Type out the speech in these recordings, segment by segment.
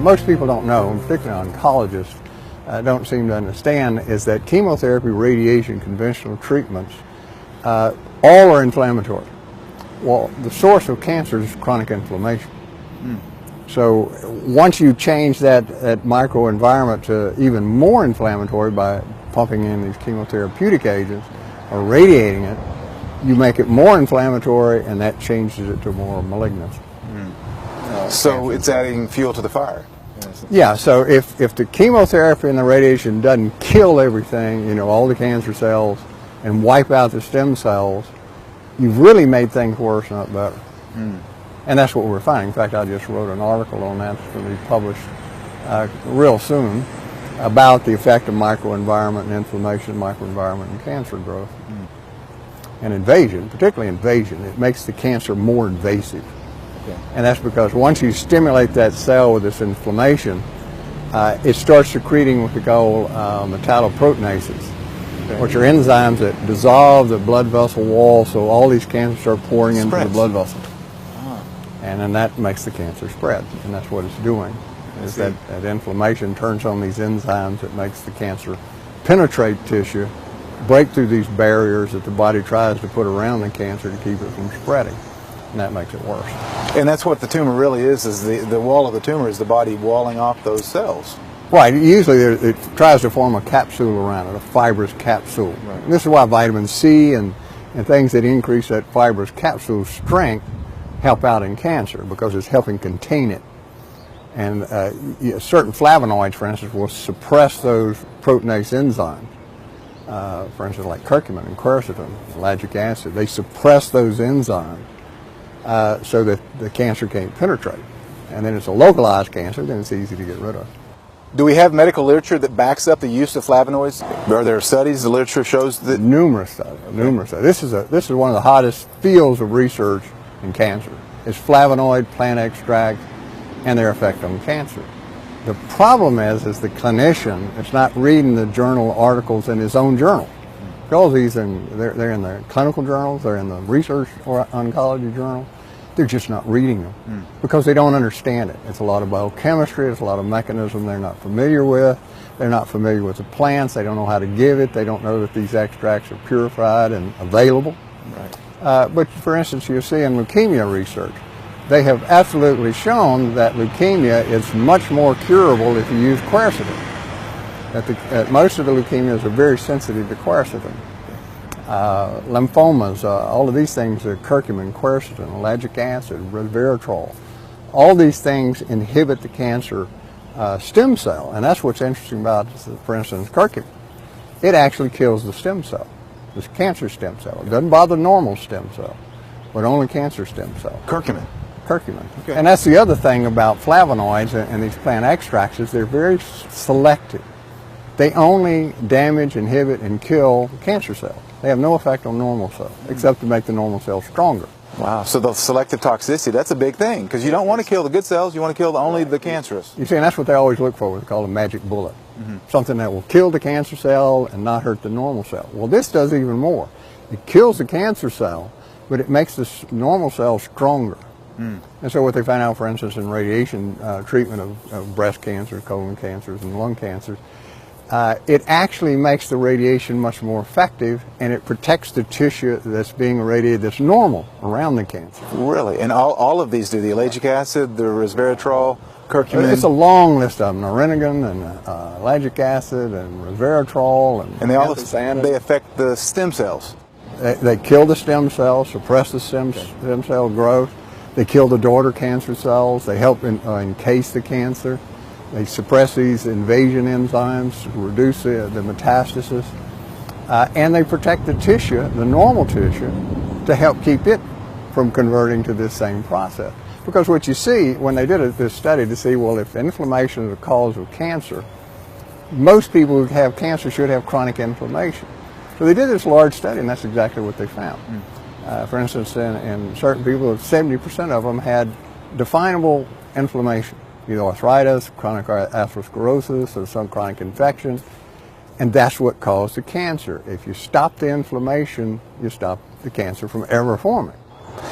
most people don't know, and particularly oncologists don't seem to understand, is that chemotherapy, radiation, conventional treatments, all are inflammatory. Well, the source of cancer is chronic inflammation. So once you change that microenvironment to even more inflammatory by pumping in these chemotherapeutic agents or radiating it, you make it more inflammatory, and that changes it to more malignant. So it's adding fuel to the fire. Yeah, so if the chemotherapy and the radiation doesn't kill everything, you know, all the cancer cells, and wipe out the stem cells, you've really made things worse, not better. And that's what we're finding. In fact, I just wrote an article on that that's going to be published real soon about the effect of microenvironment and inflammation, microenvironment and cancer growth. And invasion, particularly invasion, it makes the cancer more invasive. And that's because once you stimulate that cell with this inflammation, it starts secreting what we call metalloproteinases, which are enzymes that dissolve the blood vessel wall, so all these cancers start pouring into the blood vessel. And then that makes the cancer spread, and that's what it's doing. Is that inflammation turns on these enzymes that makes the cancer penetrate tissue, break through these barriers that the body tries to put around the cancer to keep it from spreading, and that makes it worse. And that's what the tumor really is the wall of the tumor is the body walling off those cells. Right, usually it tries to form a capsule around it, a fibrous capsule. Right. And this is why vitamin C and things that increase that fibrous capsule strength help out in cancer, because it's helping contain it. And certain flavonoids, for instance, will suppress those proteinase enzymes. For instance, like curcumin and quercetin, ellagic acid, they suppress those enzymes so that the cancer can't penetrate. And then it's a localized cancer, then it's easy to get rid of. Do we have medical literature that backs up the use of flavonoids? Are there studies, the literature shows that? Numerous studies, numerous studies. This is one of the hottest fields of research in cancer. It's flavonoid plant extract and their effect on cancer. The problem is the clinician is not reading the journal articles in his own journal. Because they're in the clinical journals, they're in the research or oncology journal. They're just not reading them because they don't understand it. It's a lot of biochemistry, it's a lot of mechanism they're not familiar with. They're not familiar with the plants, they don't know how to give it, they don't know that these extracts are purified and available. Right. But for instance, you see in leukemia research, they have absolutely shown that leukemia is much more curable if you use quercetin. That most of the leukemias are very sensitive to quercetin. Lymphomas, all of these things are curcumin, quercetin, ellagic acid, resveratrol. All these things inhibit the cancer stem cell, and that's what's interesting about, for instance, curcumin. It actually kills the stem cell. This cancer stem cell. It doesn't bother normal stem cell, but only cancer stem cell. Curcumin. Curcumin. Okay. And that's the other thing about flavonoids and these plant extracts is they're very selective. They only damage, inhibit, and kill cancer cells. They have no effect on normal cells, except to make the normal cells stronger. Wow, so the selective toxicity, that's a big thing, because you don't want to kill the good cells, you want to kill only the cancerous. You see, and that's what they always look for, what they call a magic bullet. Something that will kill the cancer cell and not hurt the normal cell. Well, this does even more. It kills the cancer cell, but it makes the normal cell stronger. And so what they found out, for instance, in radiation treatment of breast cancer, colon cancers, and lung cancers, it actually makes the radiation much more effective, and it protects the tissue that's being irradiated that's normal around the cancer. Really? And all of these do, the ellagic acid, the resveratrol, curcumin? It's a long list of them, naringenin and ellagic acid and resveratrol and they all they affect the stem cells. They kill the stem cells, suppress the stem cell growth. They kill the daughter cancer cells. They help encase the cancer. They suppress these invasion enzymes, reduce the metastasis, and they protect the tissue, the normal tissue, to help keep it from converting to this same process. Because what you see, when they did this study to see, well, if inflammation is the cause of cancer, most people who have cancer should have chronic inflammation. So they did this large study, and that's exactly what they found. For instance, in certain people, 70% of them had definable inflammation, either arthritis, chronic atherosclerosis, or some chronic infection, and that's what caused the cancer. If you stop the inflammation, you stop the cancer from ever forming.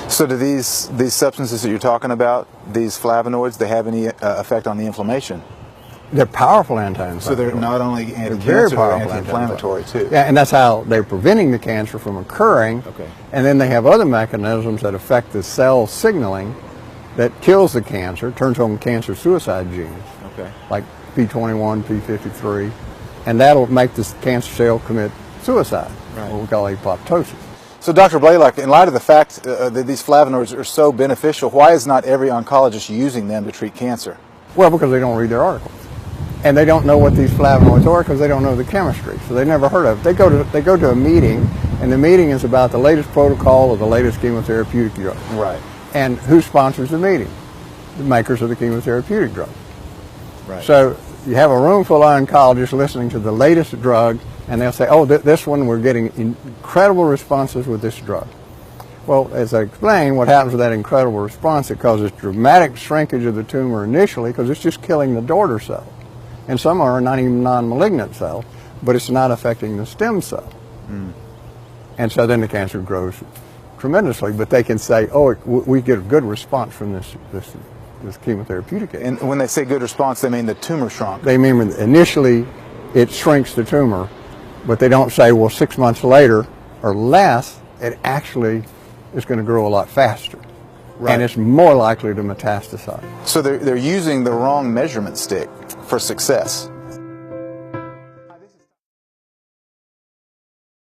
So do these substances that you're talking about, these flavonoids, they have any effect on the inflammation? They're powerful anti-inflammatory. So they're not only They're anti-cancer, very they're powerful anti-inflammatory too. Yeah, and that's how they're preventing the cancer from occurring. Okay. And then they have other mechanisms that affect the cell signaling that kills the cancer, turns on cancer suicide genes, Okay. like P21, P53, and that'll make this cancer cell commit suicide, Right. what we call apoptosis. So Dr. Blaylock, in light of the fact that these flavonoids are so beneficial, why is not every oncologist using them to treat cancer? Well, because they don't read their articles. And they don't know what these flavonoids are because they don't know the chemistry. So they never heard of it. They go to a meeting, and the meeting is about the latest protocol of the latest chemotherapeutic drug. Right. And who sponsors the meeting? The makers of the chemotherapeutic drug. Right. So you have a room full of oncologists listening to the latest drug, and they'll say, oh, this one, we're getting incredible responses with this drug. Well, as I explained, what happens with that incredible response, it causes dramatic shrinkage of the tumor initially because it's just killing the daughter cell. And some are not even non-malignant cells, but it's not affecting the stem cell. And so then the cancer grows tremendously, but they can say, oh, we get a good response from this chemotherapeutic agent. And when they say good response, they mean the tumor shrunk. They mean initially it shrinks the tumor, but they don't say, well, 6 months later or less, it actually is going to grow a lot faster. Right. And it's more likely to metastasize. So they're using the wrong measurement stick for success.